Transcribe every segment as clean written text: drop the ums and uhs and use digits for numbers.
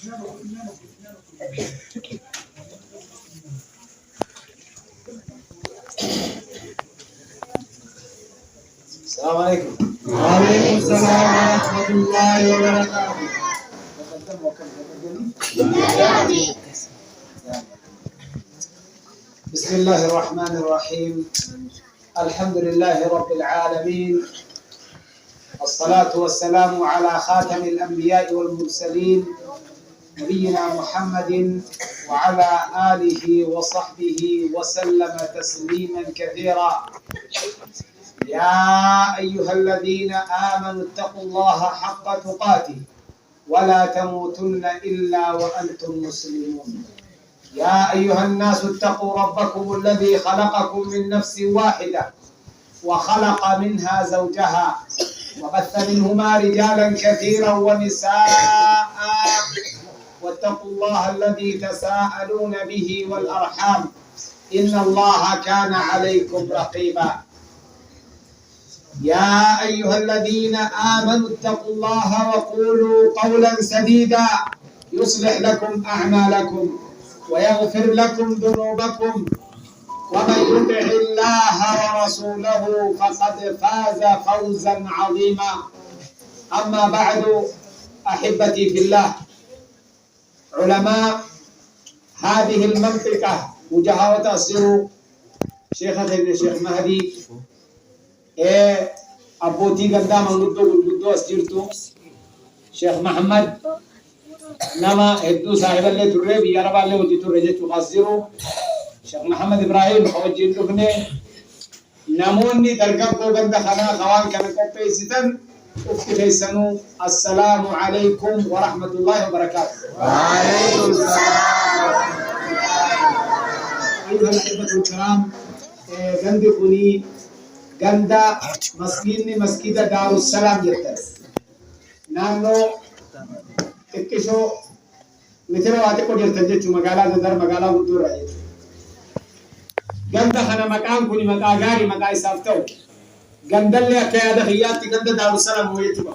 السلام عليكم. وعليكم السلام ورحمة الله وبركاته. بسم الله الرحمن الرحيم. الحمد لله رب العالمين، الصلاة والسلام على خاتم الأنبياء والمرسلين نبينا محمد وعلى آله وصحبه وسلم تسليما كثيرا. يا أيها الذين آمنوا اتقوا الله حق تقاته ولا تموتن إلا وأنتم مسلمون. يا أيها الناس اتقوا ربكم الذي خلقكم من نفس واحدة وخلق منها زوجها وبث منهما رجالا كثيرا ونساء واتقوا الله الذي تساءلون به والأرحام إن الله كان عليكم رقيبا. يا أيها الذين آمنوا اتقوا الله وقولوا قولا سديدا يصلح لكم أعمالكم ويغفر لكم ذنوبكم ومن يطع الله ورسوله فقد فاز فوزا عظيما. أما بعد، أحبتي في الله، علماء هذه المنطقة وجهة وتأثير شيخ مهدي أبوتي قدام الغدو أسجرتو شيخ محمد نما هدو صاحب اللي تربي يا رب اللي ودي ترجع تقصيرو شيخ محمد إبراهيم خوجين لبنى نموني درجة قدام خنا خوان كان كوبي ستن أفتح سنو. السلام عليكم ورحمة الله وبركاته. وعليكم السلام. أيها الأحبة الكرام، غندي خوني غندا مسجد دار السلام جدا نانو تكشو مثل واتي کو جلتا جچو مقالا در مقالا ودو رأي غندا خنا مقام كوني مقاغاري مقاي سافتو غندا اللي أكياد خياتي غندا دار السلام هو يتبع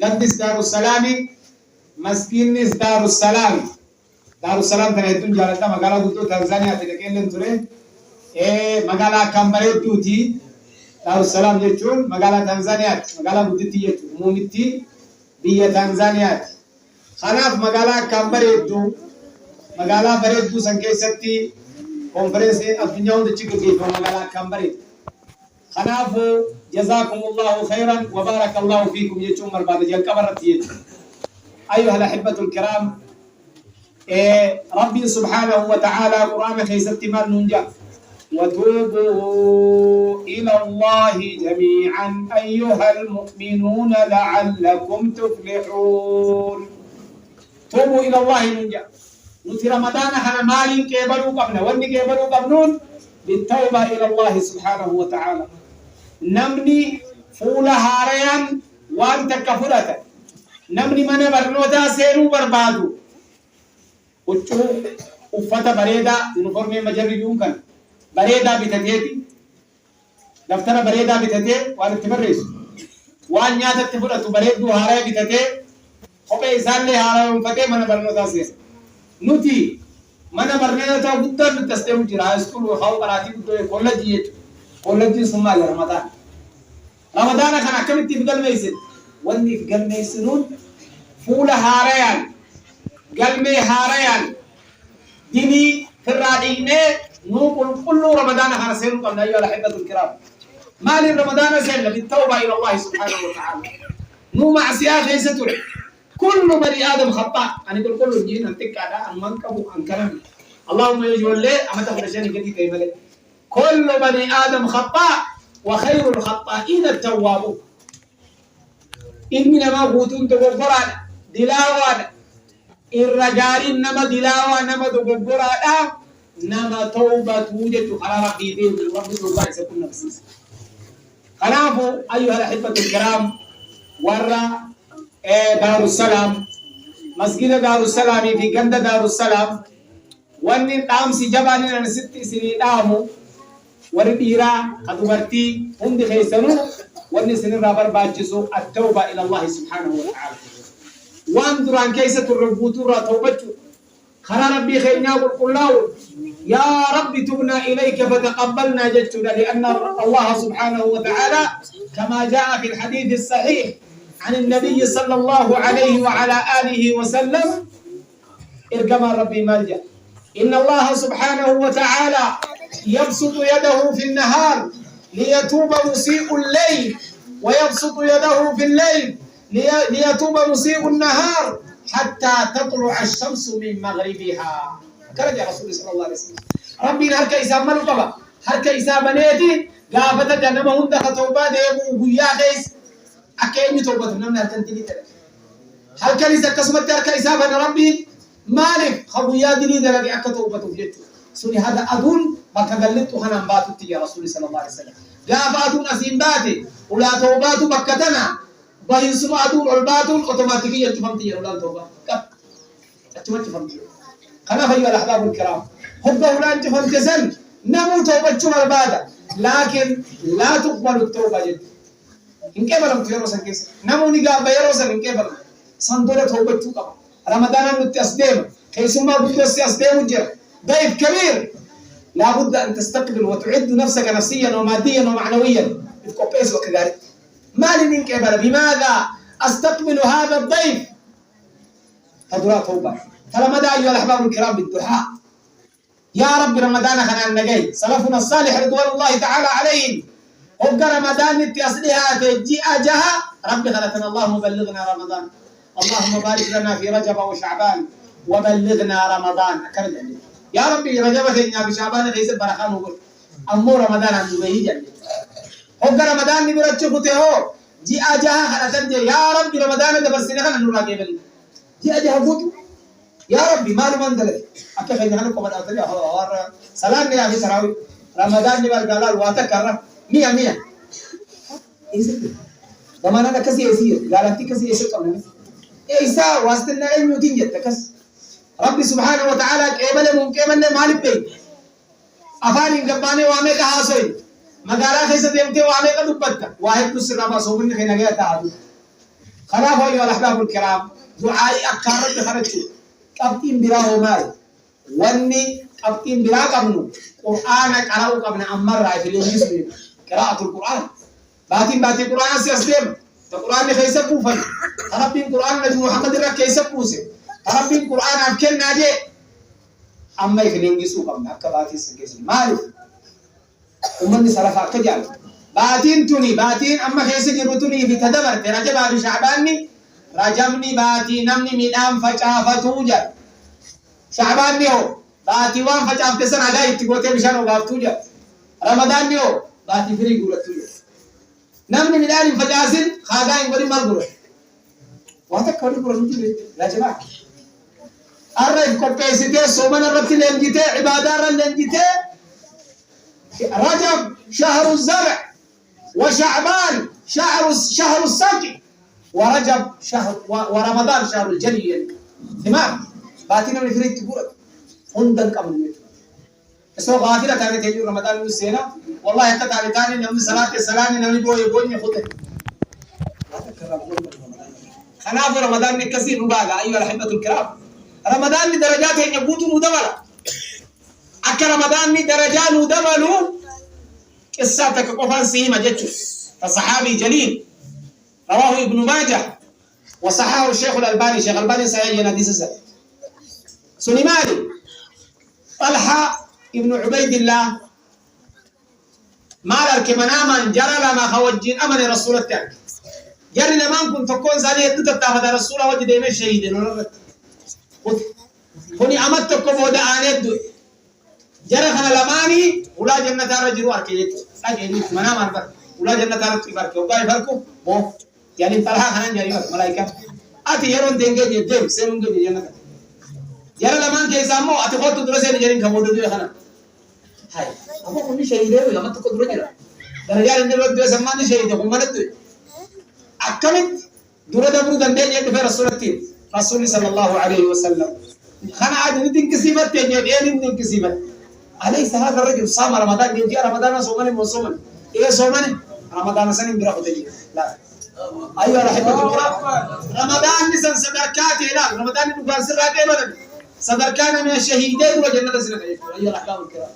غندس دار السلامي مسكين دار السلام. دار السلام تنهدون جالتا مقالا ودو تنزانيا تلقين لنتورين مقالا كامبريد دوتي دار السلام جتون مقالا تنزانيات مقالا بدتي جتون مومتي بيا تنزانيات خلاف مقالا كامبريد دو مقالا بريد دو سنكيستي كونفرنس الدنيا وندشيكو كيف مقالا كامبريد خلاف جزاكم الله خيرا وبارك الله فيكم جتون مرباط جل كبرت جتون. أيها الأحبة الكرام، ربي سبحانه وتعالى قرآن خيستي مال ننجا وتوبوا إلى الله جميعا أيها المؤمنون لعلكم تفلحون. توبوا إلى الله ننجا نتي رمضان حنا مالين كيبلوا قبنا وني كيبلوا قبنون بالتوبة إلى الله سبحانه وتعالى. نمني فولا هاريان وانت كفرة نمني من برنودا سيرو بربادو وچو افتا بريدا يونيفورم مجريون كان بريدا بتتيتي دفتر بريدا بتتي وان تبرس وان نياتا تبرتو بريدو هاراي بتتي خوبي إنسان لي هاراي فتي من برنودا سير نوتي من برنودا بودن تستيم جرا سكول وخاو قراتي بودو كولجي سمال رمضان كان كم تبقل ميسن وني في قل ميسنون فولا هارايان قلمي هارايان ديني فرادينه نو كل رمضان خنا سيرو قبل أيها الأحبة الكرام. مال رمضان سير بالتوبة إلى الله سبحانه وتعالى. نو معصية خيستون كل بني آدم خطأ. أنا أقول كل جين أنتك على أن منكبو أن كلام اللهم يجول لي أما تفرجاني كذي كيمله كل بني آدم خطأ وخير الخطائين التوابون. إننا ما بوتون تغفران دلاوان الرجال نما دلاوة نما تغفران نما توبة توجد على رقيبين رب توبة سكون نفسي. خلافوا أيها الأحبة الكرام ورا دار السلام مسجد دار السلام في جنة دار السلام واني قام سجباني أنا 6 سنين دامو ورديرا قدومرتي هم دي خيسنو واني سنين رابر باجسو التوبة إلى الله سبحانه وتعالى. وان دران كيسة الربوتورة توبته خنا ربي خيرنا قل يا رب تبنا إليك فتقبلنا جدتنا لأن الله سبحانه وتعالى كما جاء في الحديث الصحيح عن النبي صلى الله عليه وعلى آله وسلم ارجم ربي ملجأ إن الله سبحانه وتعالى يبسط يده في النهار ليتوب مسيء الليل ويبسط يده في الليل ليتوب مسيء النهار حتى تطلع الشمس من مغربها كرج رسول الله صلى الله عليه وسلم ربي هرك إسام ملو قبا هرك إسام نيتي قافة جنب هند خطوبة ديبو ويا خيس أكيد توبة نمنا تنتهي ترى هرك ليس كسمت هرك إسام ربي مالك خبويا دلي دلني أكتوبة توجت سوني هذا أدون ما كملت وهنا باتوا يا رسول الله صلى الله عليه وسلم قافة أدون أسيم باتي ولا توبات بكتنا باين سما أدون الباتون أوتوماتيكيا تفهمتي ولا توبة كم تفهمتي خنا فيها الأحباب الكرام حب ولا أنت فهمتزن نمو توبة شو البادة لكن لا تقبل التوبة جد إن كيف لم تيروسن كيس نمو نجاب بيروسن إن كيف صندوق توبة توبة رمضان متأسدم كيسما بدرس أسدم وجر ضيف كبير لابد أن تستقبل وتعد نفسك نفسيا وماديا ومعنويا بتكوبيس وكذلك ما لي من كبر بماذا أستقبل هذا الضيف هدرا توبة فرمضان أيها الأحباب الكرام بالدعاء يا رب رمضان خنا النجاي سلفنا الصالح رضوان الله تعالى عليهم وبقى رمضان نتأصلها تجي أجها رب خلتنا اللهم بلغنا رمضان اللهم بارك لنا في رجب وشعبان وبلغنا رمضان أكرم يا ربي رجب خينا بشعبان ليس بركان وقول أمو رمضان عن دبي جل وبقى رمضان نبرة شفتة هو جي أجها خلتنا يا ربي رمضان ده بس نخنا نورا جبل جي أجها بوت يا ربي ما رمان دلك أكيد خينا خلنا كمان أتري أهو سلام يا أخي تراوي رمضان نبال قالوا واتك كرر مية إيش دمانا كسي يسير قالتي كسي يسير كمان إيسا واستنا إنه تيجي تكس ربي سبحانه وتعالى كمل ممكن مالك بي أفاني جباني وامي كهاسوي مقالا خيسة ديمتي وامي كدبتة واحد بس ربا صوبني خينا جاء تعالوا خلاف أيها الأحباب الكرام دعائي أكثر بخرجوا كابتن براه ماي واني كابتن براه قبله قرآن قرأوا قبل أمر رأي في اليوم قراءة القرآن باتين القرآن سيستم القرآن كيف يسبوفن ربي القرآن نبي محمد رك كيف يسبوسه ربي القرآن أبكر ناجي أما يخلين جسوا قبنا كباتي سكيس مالك ومن سلفا كجال باتين توني باتين أما كيف يجرتوني في تدبر تراجع بعد شعباني رجمني باتين نمني ميدام فجأة شعبان نيو باتي وان فجأة تسنا جاي تقولي مشان وقافتوجا رمضان نيو باتي فري قولتوجا نمني ميدان فجأة خاجين قولي مرغول واتك كوني قولتوجا لا جماعة أرد كوبيسيتي سومن الربط لنجتي عبادة لنجتي رجب شهر الزرع وشعبان شهر السقي ورجب شهر ورمضان شهر الجني تمام باتنا من فريق تقول هندن كمل سو غافلة تاني تيجي رمضان السنة والله حتى تاني نوم صلاة السلام نوم بوي خده خلاف رمضان كثير مبالغ أيها الأحبة الكرام رمضان درجات يبوت مدبلا أك رمضان درجات مدبلو قصتك قفان سيما جتشوس فصحابي جليل رواه ابن ماجه وصححه الشيخ الألباني شيخ الألباني صحيح حديث سنة سليماني طلحة ابن عبيد الله مال الكمناما جرى لما خوجين أمن رسول الله جرى لما كنت تكون زاني يدتك هذا رسول الله وجد يمشي شهيد هوني أمتكم ودا آنيد جرى خنا لماني ولا جنة رجل واركيت لا جنة منام أربع ولا جنة رجل واركيت وقاي فرقو بو يعني طلحة خنا جري ملاك أتي يرون دينجي جيم سيرونجي جنة جرى لما كيسامو أتي خود تدرسين جرين كمودو دي خنا هاي أبو كوني شهيد هو يوم تكون درجة درجة عند الوقت ده سماني شهيد هم منتو أكمل دورة دبرو دندين يد في رسول الله صلى الله عليه وسلم خنا عاد ندين كسيبت تجي ندين كسيبت أليس هذا الرجل صام رمضان جاء رمضان صومني وصومن إيه صومني رمضان سنين برا خدني لا أيها الأحبة الكرام رمضان نسن صدركات هلال رمضان نقال سرات إبدا صدركان من الشهيدين وجنة سنة أيها الأحبة الكرام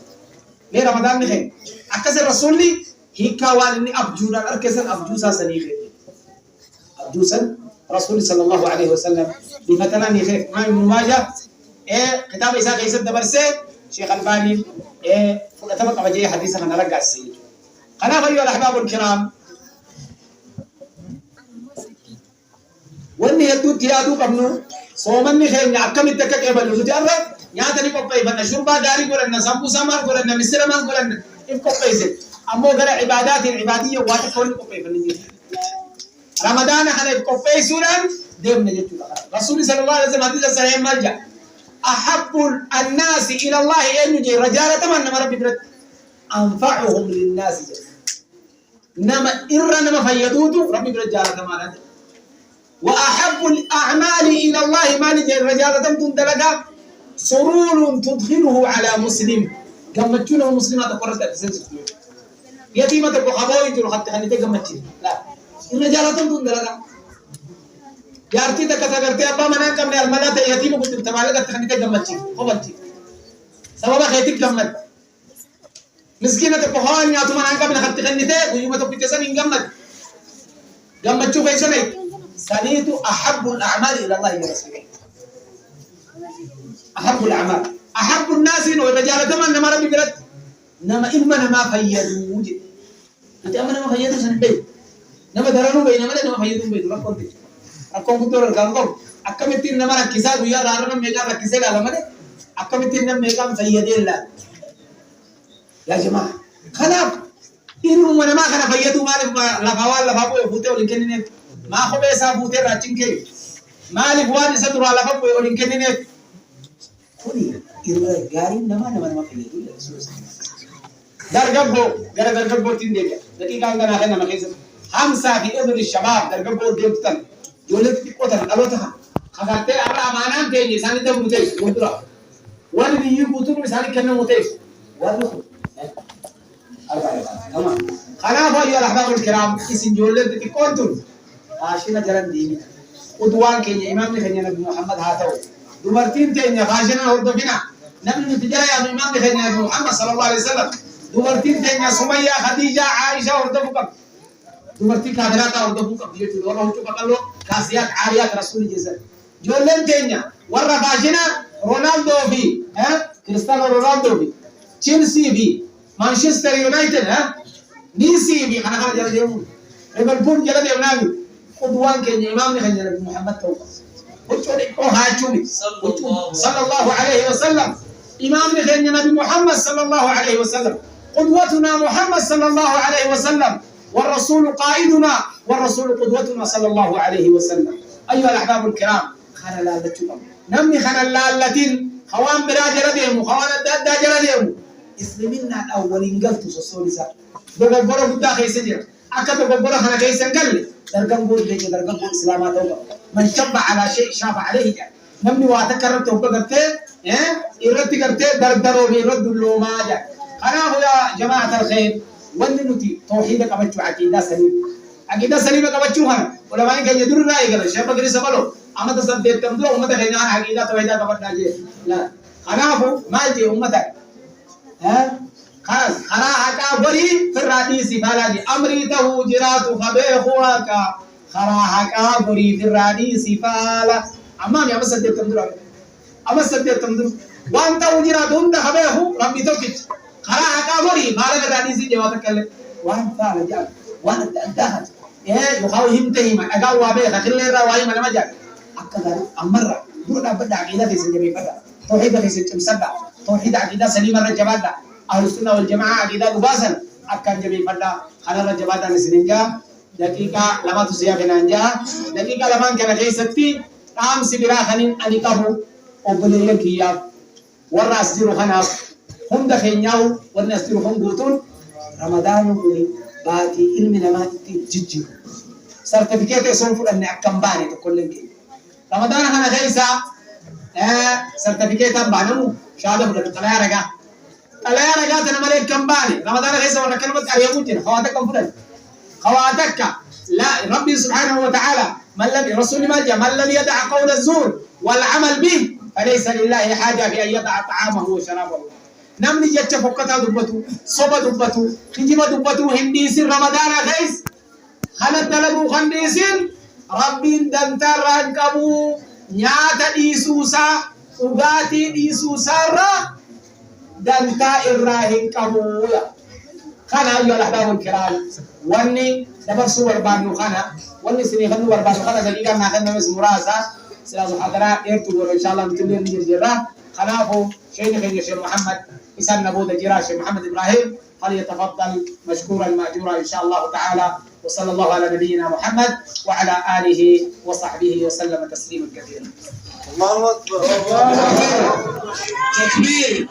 ليه رمضان نخير أكثر الرسول لي هي كوالني أبجونا أركزن أبجوسا سنيخي أبجوسا رسول صلى الله عليه وسلم بفتنا نخير ما من ماجة كتاب إساء قيسد دبرسي شيخ الباني فلتبقى بجي حديثا من رقع السيد خلاف أيها الأحباب الكرام واني يدوت يادو قبنو صومني خير أكم التكك يبلو تتعرف نياتني قبطي فانا شربا داري قولنا سامبوسا مار قولنا مسر مار قولنا إف قبطي زي أمو غير عبادات العبادية واتك كون قبطي فانا رمضان حنا قبطي سنان ديم نجد رسول صلى الله عليه وسلم حديث الصحيح ملجأ أحب الناس إلى الله أن يجي رجالة من ربي برد أنفعهم للناس نما إرّا نما فيدوتو ربي برجالة ما ندري وأحب الأعمال إلى الله ما نجي رجالة تندلقا سرور تدخله على مسلم قمتشونه مسلمات قررت تسنسك يتيمة بخبوي تلو خط خليتك قمتشين لا الرجالة تندلقا جارتي تكتغرتي أبا منان كم الملاته يتيمة قلت تمالك خليتك قمتشين قبلتي سبب خيتك قمت مسكينة بخوان ياتو منان كم خط خليتك ويوم تبتسن إن قمت شو في سنة سنيت أحب الأعمال إلى الله ورسوله أحب الأعمال أحب الناس إنه الرجال تمام نما ربي برد نما إلما نما فيدو وجد أنت أما نما فيدو سنبي نما درانو بي نما نما فيدو بي نما كنت أكون كتور الكامكم أكملتين نما ركيسات ويا رارنا ميجا ركيسات على مدة أكملتين نما ميجا فيدين لا يا جماعة خلاص إنه نما خنا فيدو ما لفاوال لفاقو يفوتوا لكنني ما هو بس أبوته راتشينكي مالك وان سدر على فوق يقولين كنينه كوني إرجاري نما فيدو درجبو تنديك دقيقة عندنا هنا مكيس خمسة في أذن الشباب درجبو ديمتن يولد بقطن ألوتها خدته أبرا مانان تيجي ساني ده متيس مدرا وان دي يبوتون ساني كنا متيس وانو تمام خلاص يا الأحباب الكرام كيسين يولد بقطن عاشنا جلن ديني قدوان كي إمام نخني نبي محمد هاتو دمرتين تيني خاشنا وردفنا نبي نتجرى يا إمام نخني نبي محمد صلى الله عليه وسلم دمرتين تيني سمية خديجة عائشة وردفوكم دمرتين كابرات وردفوكم ديتو دورا هوتو بقلو كاسيات عاريات رسول جزر جولن تيني ورا خاشنا رونالدو في كريستيانو رونالدو في تشيلسي في مانشستر يونايتد نيسي في خنا خنا جل يوم ليفربول جل يوم قدوان كي إمام نخني نبي محمد توقف وتقولي هاتشومي صلى الله عليه وسلم إمام نخني نبي محمد صلى الله عليه وسلم قدوتنا محمد صلى الله عليه وسلم والرسول قائدنا والرسول قدوتنا صلى الله عليه وسلم أيها الأحباب الكرام خنا لا لتكم نمني خنا لا لتين خوان براجر ديمو خوان الداجر ديمو إسلامنا الأولين قلت سوسولي سا بقبرة قد خيسجر أكتب بقبرة خنا خيسن قل درجم بول ديك درجم بول إسلامات هو من شب على شيء شاف عليه جا نمني واتكرر توبة قرتة إرد قرتة دردرو بيرد اللوما جا أنا هو يا جماعة الخير وننتي توحيدك أبتشو عقيدة سليمة أبتشو هنا ولا ما ينقل يدور رأي قال الشيخ بقري سبلو أما تصدق تمدو أمة خينا عقيدة توحيدك أبتشو لا أنا هو ما يجي أمتك خلاص خراها كبري في الرئيس فلادي أمريته جرات خبيخواك خراها كبري في الرئيس فلا أمام يا مسجد تمدر أما مسجد تمدر وأنت وجرات أنت خبيخو ربي توكت خراها كبري مالك الرئيس جواتك كله وأنت رجال وأنت انتهت يخاوهم تهيما أقاوا بيخا خلي الرواية ما لما جاك أكثر أمرة دون أبدا عقيدة في سنجمي فتا توحيد في سنجم سبع توحيد عقيدة سليمة الرجبات أهل السنة والجماعة عقيدة لباسا أكان جميع فتا خلال الرجبات نسنجا دقيقة لما تسيا فنانجا دقيقة لما كان كيستي قام سبراخن أنيكه أبليك هي والراس ديرو خناف هم دخينياو والناس ديرو هم قوتون رمضان يقول باتي علمنا ما تجيجي سيرتيفيكيت يسولفوا أن أكم باني تقول لك رمضان هنا غيسا سيرتيفيكيت بانو شهادة بدك طلع رجع تنا ملك كم باني رمضان غيسا ولا كلمة اليهود خواتك كم فلان خواتك لا ربي سبحانه وتعالى رسول ما جاء من لم يدع قول الزور والعمل به فليس لله حاجة في أن يدع طعامه وشرابه. نمني جت فكتا دبتو صبا دبتو خجما دبتو هنديس رمضان خيس خلت لبو خنديسين ربي دمتر رنكبو نياتا ديسوسا وغاتي ديسوسا را دمتا إراهن كبولا خانا أيها الأحباب الكرام واني دبر صور بانو خانا واني سني خنو بانو خانا دقيقة ما خنا مس مراسة سلام حضرات إرتو إن شاء الله متلين نجر جرا خلافه شيخ الشيخ محمد إسان نبوذ جرا الشيخ محمد إبراهيم فليتفضل مشكورا مأجورا إن شاء الله تعالى. وصلى الله على نبينا محمد وعلى آله وصحبه وسلم تسليما كثيرا. الله أكبر. الله أكبر. تكبير.